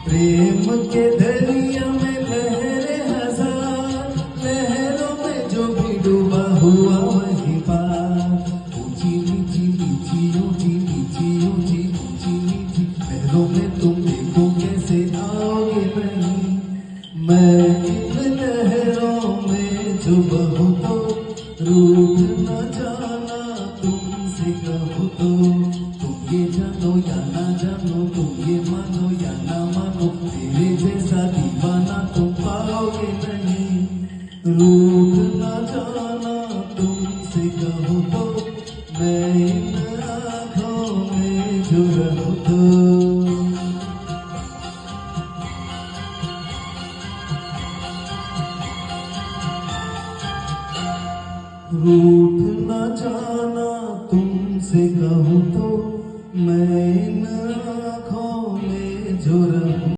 प्रेम के दरिया में लहरें हजार, लहरों में जो भी डूबा हुआ वही पार। ऊंची नीची नीची ऊंची नीची ऊंची ऊंची नीची लहरों में तुम देखो कैसे आओगे नहीं। मैं इन लहरों में जो बहूं तो रूठ न जाना तुमसे कहूँ तो। तुम ये जानो या ना जानो, तुम ये मानो या ना मानो, तेरे जैसा दीवाना तुम पाओगे नहीं। रूठ न जाना तुमसे कहूँ तो, मैं इन आँखों में जो रहूँ तो। रूठ न जाना तुमसे कहूँ तो, मैं इन आँखों में जो रहूँ।